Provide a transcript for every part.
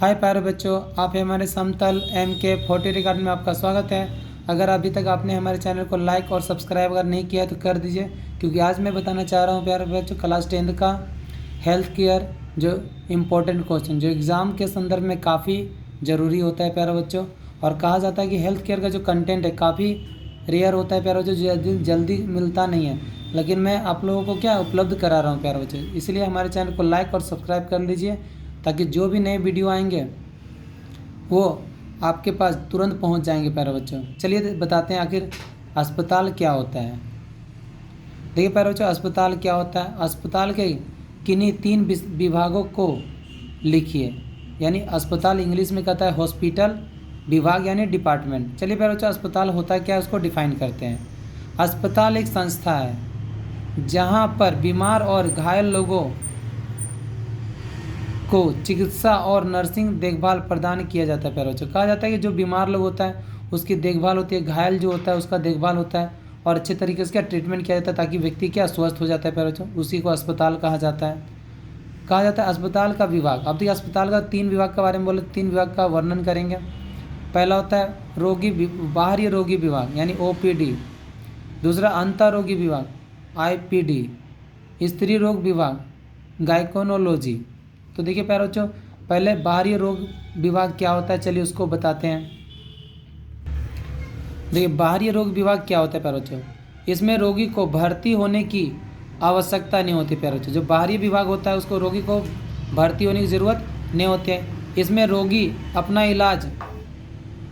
हाय प्यारे बच्चों, आप हैं हमारे समतल MK40 रिकॉर्ड में आपका स्वागत है। अगर अभी तक आपने हमारे चैनल को लाइक और सब्सक्राइब अगर नहीं किया तो कर दीजिए, क्योंकि आज मैं बताना चाह रहा हूँ प्यारे बच्चों क्लास 10th का हेल्थ केयर जो इम्पोर्टेंट क्वेश्चन जो एग्ज़ाम के संदर्भ में काफ़ी ज़रूरी होता है प्यारे बच्चों। और कहा जाता है कि हेल्थ केयर का जो कंटेंट है काफ़ी रेयर होता है प्यारे बच्चों, जल्दी मिलता नहीं है, लेकिन मैं आप लोगों को क्या उपलब्ध करा रहा हूँ प्यारे बच्चों। इसलिए हमारे चैनल को लाइक और सब्सक्राइब कर लीजिए, ताकि जो भी नए वीडियो आएंगे वो आपके पास तुरंत पहुंच जाएंगे प्यारे बच्चों। चलिए बताते हैं आखिर अस्पताल क्या होता है। देखिए प्यारे बच्चों, अस्पताल क्या होता है। अस्पताल के किन्हीं 3 विभागों को लिखिए, यानी अस्पताल इंग्लिश में कहता है हॉस्पिटल, विभाग यानी डिपार्टमेंट। चलिए प्यारे बच्चों, अस्पताल होता क्या है उसको डिफाइन करते हैं। अस्पताल एक संस्था है जहाँ पर बीमार और घायल लोगों को चिकित्सा और नर्सिंग देखभाल प्रदान किया जाता है। प्यारे बच्चों, कहा जाता है कि जो बीमार लोग होता है उसकी देखभाल होती है, घायल जो होता है उसका देखभाल होता है और अच्छे तरीके से क्या ट्रीटमेंट किया जाता है, ताकि व्यक्ति क्या स्वस्थ हो जाता है प्यारे बच्चों, उसी को अस्पताल कहा जाता है। कहा जाता है अस्पताल का विभाग। अब देखिए अस्पताल का 3 विभाग के बारे में बोले, 3 विभाग का वर्णन करेंगे। पहला होता है बाहरी रोगी विभाग यानी OPD। दूसरा अंतरोगी विभाग IPD। स्त्री रोग विभाग गायकोनोलॉजी। तो देखिए प्यारे बच्चों, पहले बाहरी रोग विभाग क्या होता है, चलिए उसको बताते हैं। देखिए बाहरी रोग विभाग क्या होता है प्यारे बच्चों, इसमें रोगी को भर्ती होने की आवश्यकता नहीं होती प्यारे बच्चों। जो बाहरी विभाग होता है उसको रोगी को भर्ती होने की ज़रूरत नहीं होती है। इसमें रोगी अपना इलाज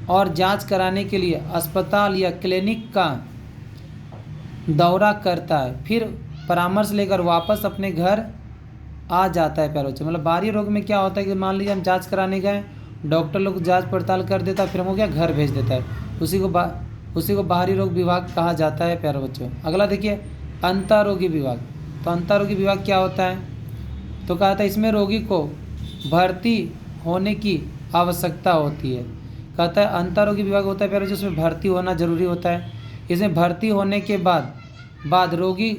और जांच कराने के लिए अस्पताल या क्लिनिक का दौरा करता है, फिर परामर्श लेकर वापस अपने घर आ जाता है प्यारे बच्चों। मतलब बाहरी रोग में क्या होता है कि मान लीजिए हम जांच कराने गए, डॉक्टर लोग जांच पड़ताल कर देता है, फिर हमको क्या घर भेज देता है, उसी को बाहरी रोग विभाग कहा जाता है प्यारे बच्चों। अगला देखिए अंतरोगी विभाग। तो अंतरोगी विभाग क्या होता है, तो कहा था इसमें रोगी को भर्ती होने की आवश्यकता होती है। कहता है अंतरोगी विभाग होता है प्यारे बच्चों, उसमें भर्ती होना जरूरी होता है। इसमें भर्ती होने के बाद रोगी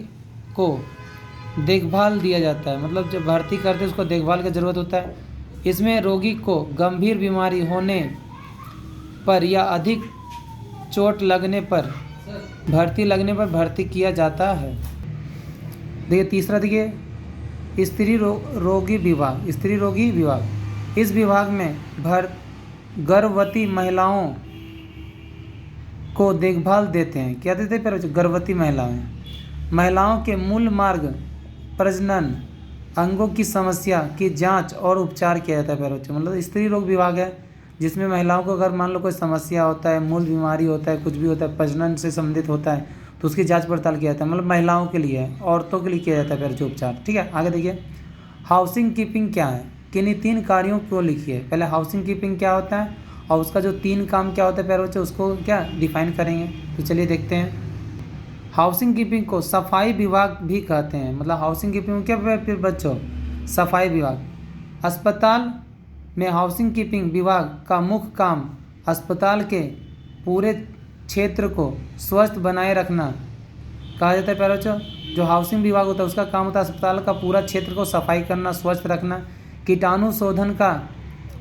को देखभाल दिया जाता है, मतलब जब भर्ती करते हैं उसको देखभाल की ज़रूरत होता है। इसमें रोगी को गंभीर बीमारी होने पर या अधिक चोट लगने पर भर्ती किया जाता है। देखिए तीसरा देखिए स्त्री रोगी विभाग। इस विभाग में गर्भवती महिलाओं को देखभाल देते हैं। क्या देते हैं प्यारे? गर्भवती महिलाओं के मूल मार्ग प्रजनन अंगों की समस्या की जांच और उपचार किया जाता है प्यारे बच्चों। मतलब स्त्री रोग विभाग है जिसमें महिलाओं को अगर मान लो कोई समस्या होता है, मूल बीमारी होता है, कुछ भी होता है, प्रजनन से संबंधित होता है, तो उसकी जांच पड़ताल किया जाता है। मतलब महिलाओं के लिए है, औरतों के लिए किया जाता है प्यारे बच्चों उपचार। ठीक है, आगे देखिए हाउसिंग कीपिंग क्या है, किन्हीं 3 कार्यों को लिखिए। पहले हाउसिंग कीपिंग क्या होता है और उसका जो 3 काम क्या होता है प्यारे बच्चों, उसको क्या डिफाइन करेंगे। तो चलिए देखते हैं। हाउसिंग कीपिंग को सफाई विभाग भी कहते हैं। मतलब हाउसिंग कीपिंग क्या फिर बच्चों, सफाई विभाग। अस्पताल में हाउसिंग कीपिंग विभाग का मुख्य काम अस्पताल के पूरे क्षेत्र को स्वस्थ बनाए रखना कहा जाता है प्यारे बच्चों। जो हाउसिंग विभाग होता है उसका काम होता है अस्पताल का पूरा क्षेत्र को सफाई करना, स्वस्थ रखना, कीटाणु शोधन का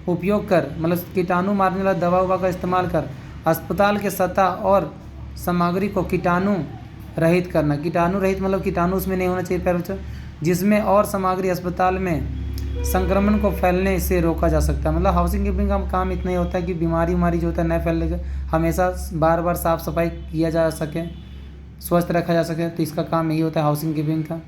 उपयोग कर, मतलब कीटाणु मारने वाला दवा का इस्तेमाल कर अस्पताल के सतह और सामग्री को कीटाणु रहित करना। कीटाणु रहित मतलब कीटाणु उसमें नहीं होना चाहिए प्यारे बच्चों, जिसमें और सामग्री अस्पताल में संक्रमण को फैलने से रोका जा सकता है। मतलब हाउसिंग कीपिंग का काम इतना ही होता है कि बीमारी जो होता है न फैलने के, हमेशा बार साफ़ सफाई किया जा सके, स्वस्थ रखा जा सके। तो इसका काम यही होता है हाउसिंग कीपिंग का,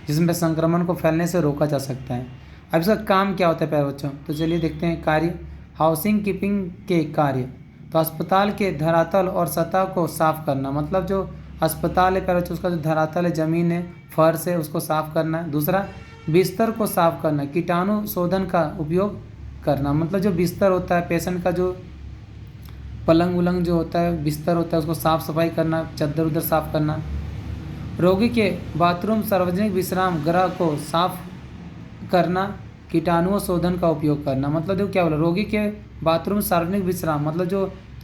जिसमें संक्रमण को फैलने से रोका जा सकता है। अब इसका काम क्या होता है प्यारे बच्चों, तो चलिए देखते हैं कार्य। हाउसिंग कीपिंग के कार्य, तो अस्पताल के धरातल और सतह को साफ करना। मतलब जो अस्पताल है प्यारे बच्चों उसका जो धरातल है, ज़मीन है, फर्श है, उसको साफ़ करना है। दूसरा बिस्तर को साफ़ करना, कीटाणु शोधन का उपयोग करना। मतलब जो बिस्तर होता है पेशेंट का, जो पलंग उलंग जो होता है, बिस्तर होता है, उसको साफ़ सफाई करना, चद्दर उधर साफ़ करना। रोगी के बाथरूम सार्वजनिक विश्राम गृह को साफ करना, कीटाणु शोधन का उपयोग करना। मतलब जो क्या बोला, रोगी के बाथरूम सार्वजनिक विश्राम, मतलब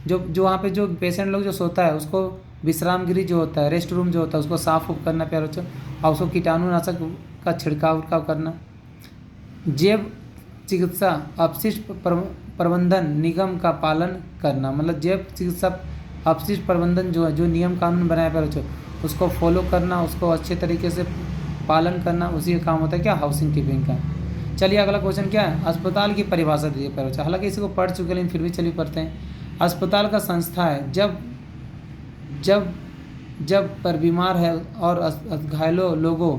जो वहाँ पे जो पेशेंट लोग जो सोता है उसको विश्राम गृह जो होता है, रेस्ट रूम जो होता है, उसको साफ करना प्यारे बच्चों, और उसको कीटाणुनाशक का छिड़काव करना। जैव चिकित्सा अपशिष्ट प्रबंधन निगम का पालन करना, मतलब जैव चिकित्सा अपशिष्ट प्रबंधन जो है, जो नियम कानून बनाया पर बच्चों उसको फॉलो करना, उसको अच्छे तरीके से पालन करना, उसी का काम होता है क्या, हाउसिंग कीपिंग का। चलिए अगला क्वेश्चन क्या है, अस्पताल की परिभाषा दीजिए पर बच्चों। हालांकि इसी को पढ़ चुके लेकिन फिर भी चलिए पढ़ते हैं। अस्पताल का संस्था है जब पर बीमार है और घायलों लोगों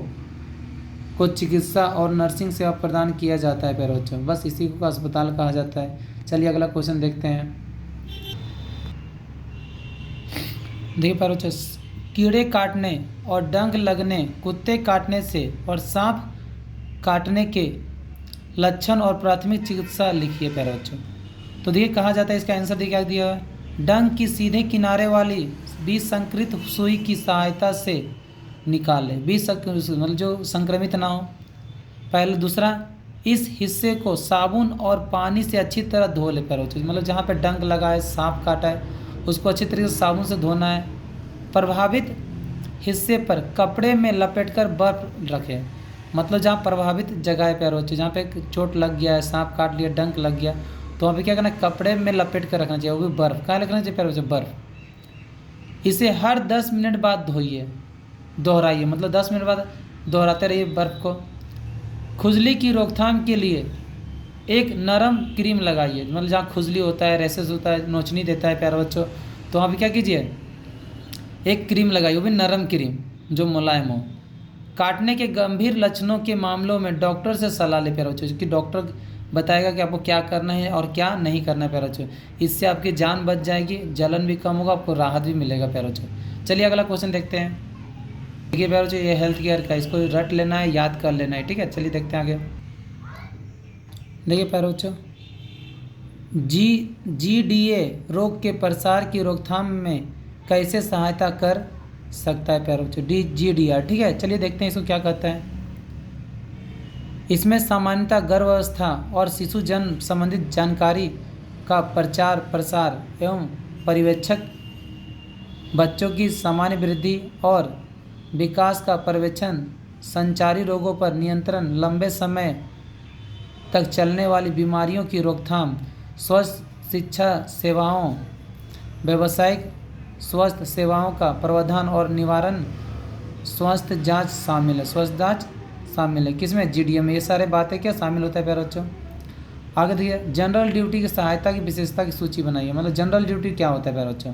को चिकित्सा और नर्सिंग सेवा प्रदान किया जाता है प्यारे बच्चों, बस इसी को अस्पताल कहा जाता है। चलिए अगला क्वेश्चन देखते हैं। देखिए प्यारे बच्चों, कीड़े काटने और डंक लगने, कुत्ते काटने से और सांप काटने के लक्षण और प्राथमिक चिकित्सा लिखिए प्यारे बच्चों। तो देखिए कहा जाता है, इसका आंसर देखिए दिया हुआ है, डंक की सीधे किनारे वाली विसंकृत सुई की सहायता से निकालें, मतलब जो संक्रमित ना हो। पहले दूसरा, इस हिस्से को साबुन और पानी से अच्छी तरह धो ले प्यारे बच्चों, मतलब जहाँ पे डंक लगा है, सांप काटा है, उसको अच्छी तरीके से साबुन से धोना है। प्रभावित हिस्से पर कपड़े में लपेटकर बर्फ रखें, मतलब जहाँ प्रभावित जगह है प्यारे बच्चों, जहाँ पे चोट लग गया है, सांप काट लिया, डंक लग गया, तो वहाँ पे क्या करना है, कपड़े में लपेट कर रखना चाहिए, वो भी बर्फ़। कहाँ रखना चाहिए प्यारे बच्चों, बर्फ़। इसे हर 10 मिनट बाद धोइए, दोहराइए, मतलब 10 मिनट बाद दोहराते रहिए बर्फ़ को। खुजली की रोकथाम के लिए एक नरम क्रीम लगाइए, मतलब जहाँ खुजली होता है, रैसेस होता है, नोचनी देता है प्यारे बच्चों, तो वहाँ पे क्या कीजिए, एक क्रीम लगाइए, वो भी नरम क्रीम जो मुलायम हो। काटने के गंभीर लक्षणों के मामलों में डॉक्टर से सलाह ले प्यारे बच्चों, क्योंकि डॉक्टर बताएगा कि आपको क्या करना है और क्या नहीं करना है प्यारे बच्चों। इससे आपकी जान बच जाएगी, जलन भी कम होगा, आपको राहत भी मिलेगा प्यारे बच्चों। चलिए अगला क्वेश्चन देखते हैं। देखिए प्यारे बच्चों, ये हेल्थ केयर का, इसको रट लेना है, याद कर लेना है, ठीक है। चलिए देखते हैं आगे। देखिए प्यारे बच्चों, GDA रोग के प्रसार की रोकथाम में कैसे सहायता कर सकता है प्यारे बच्चों, GDR, ठीक है। चलिए देखते हैं इसको क्या कहता है। इसमें सामान्यतः गर्भावस्था और शिशु जन्म संबंधित जानकारी का प्रचार प्रसार एवं पर्यवेक्षक, बच्चों की सामान्य वृद्धि और विकास का पर्यवेक्षण, संचारी रोगों पर नियंत्रण, लंबे समय तक चलने वाली बीमारियों की रोकथाम, स्वास्थ्य शिक्षा सेवाओं, व्यावसायिक स्वास्थ्य सेवाओं का प्रावधान और निवारण, स्वास्थ्य जांच शामिल है, स्वास्थ्य जांच शामिल है किसमें, GDA में। ये सारे बातें क्या शामिल होता है प्यारे बच्चों। आगे देखिए, जनरल ड्यूटी की सहायता की विशेषता की सूची बनाइए, मतलब जनरल ड्यूटी क्या होता है प्यारे बच्चों,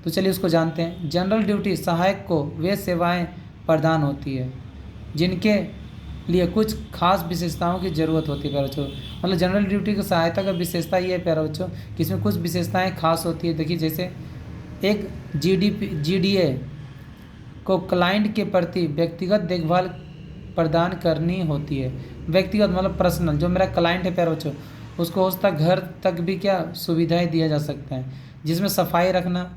तो चलिए उसको जानते हैं। जनरल ड्यूटी सहायक को वे सेवाएं प्रदान होती है जिनके लिए कुछ खास विशेषताओं की ज़रूरत होती है प्यारे बच्चों। मतलब जनरल ड्यूटी की सहायता का विशेषता ये है प्यारे बच्चों कि इसमें कुछ विशेषताएँ खास होती है। देखिए जैसे एक GDA को क्लाइंट के प्रति व्यक्तिगत देखभाल प्रदान करनी होती है। व्यक्तिगत मतलब पर्सनल, जो मेरा क्लाइंट है प्यारे बच्चों, उसको उसका घर तक भी क्या सुविधाएं दिया जा सकता है, जिसमें सफाई रखना,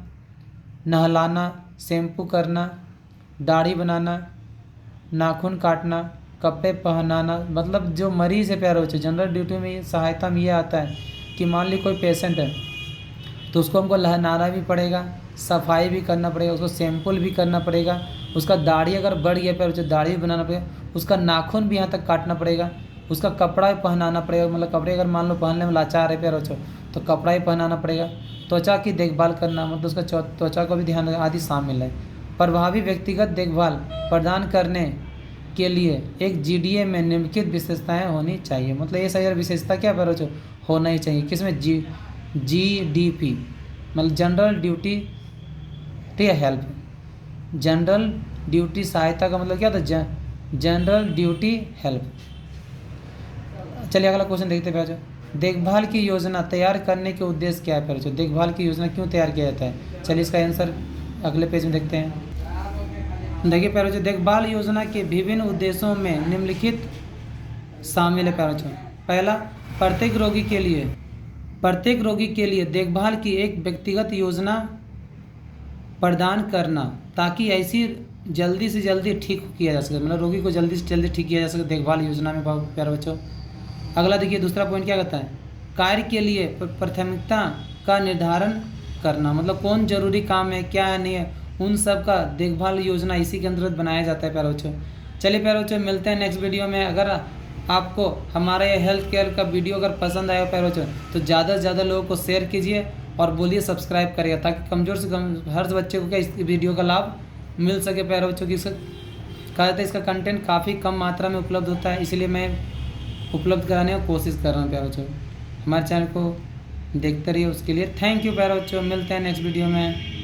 नहलाना, शैम्पू करना, दाढ़ी बनाना, नाखून काटना, कपड़े पहनाना। मतलब जो मरीज़ है प्यारे बच्चों, जनरल ड्यूटी में सहायता में ये आता है कि मान ली कोई पेशेंट है तो उसको हमको नहलाना भी पड़ेगा, सफाई भी करना पड़ेगा, उसको शैम्पू भी करना पड़ेगा, उसका दाढ़ी अगर बढ़ गया प्यारे बच्चों, दाढ़ी भी बनाना पड़ेगा, उसका नाखून भी यहाँ तक काटना पड़ेगा, उसका कपड़ा भी पहनाना पड़ेगा, मतलब कपड़े अगर मान लो पहनने में लाचार है प्यारे बच्चों तो कपड़ा भी पहनाना पड़ेगा। त्वचा की देखभाल करना, मतलब उसका त्वचा को भी ध्यान रखना आदि शामिल है। प्रभावी व्यक्तिगत देखभाल प्रदान करने के लिए एक GDA में निम्नलिखित विशेषताएँ होनी चाहिए। मतलब ये सारी विशेषता क्या प्यारे बच्चों होना ही चाहिए किसमें, GDP मतलब जनरल ड्यूटी, ठीक है, हेल्प। जनरल ड्यूटी सहायता का मतलब क्या था, जनरल ड्यूटी हेल्प। चलिए अगला क्वेश्चन देखते हैं प्यारे बच्चों। देखभाल की योजना तैयार करने के उद्देश्य क्या है प्यारे बच्चों, देखभाल की योजना क्यों तैयार किया जाता है। चलिए इसका आंसर अगले पेज में देखते हैं। देखिए प्यारे बच्चों, देखभाल योजना के विभिन्न उद्देश्यों में निम्नलिखित शामिल है प्यारे बच्चों। पहला, प्रत्येक रोगी के लिए देखभाल की एक व्यक्तिगत योजना प्रदान करना ताकि ऐसी जल्दी से जल्दी ठीक किया जा सके, मतलब रोगी को जल्दी से जल्दी ठीक किया जा सके देखभाल योजना में प्यारे बच्चों। अगला देखिए दूसरा पॉइंट क्या कहता है, कार्य के लिए प्राथमिकता का निर्धारण करना, मतलब कौन जरूरी काम है क्या है नहीं है, उन सब का देखभाल योजना इसी के अंतर्गत बनाया जाता है प्यारे बच्चों। चलिए प्यारे बच्चों, मिलते हैं नेक्स्ट वीडियो में। अगर आपको हमारा ये हेल्थ केयर का वीडियो अगर पसंद आया प्यारे बच्चों तो ज़्यादा से ज़्यादा लोगों को शेयर कीजिए और बोलिए सब्सक्राइब करिए, ताकि कमज़ोर से हर बच्चे को क्या इस वीडियो का लाभ मिल सके प्यारे बच्चों की। कहा जाता है इसका कंटेंट काफ़ी कम मात्रा में उपलब्ध होता है, इसलिए मैं उपलब्ध कराने की कोशिश कर रहा हूँ प्यारे बच्चों। हमारे चैनल को देखते रहिए, उसके लिए थैंक यू प्यारे बच्चों। मिलते हैं नेक्स्ट वीडियो में।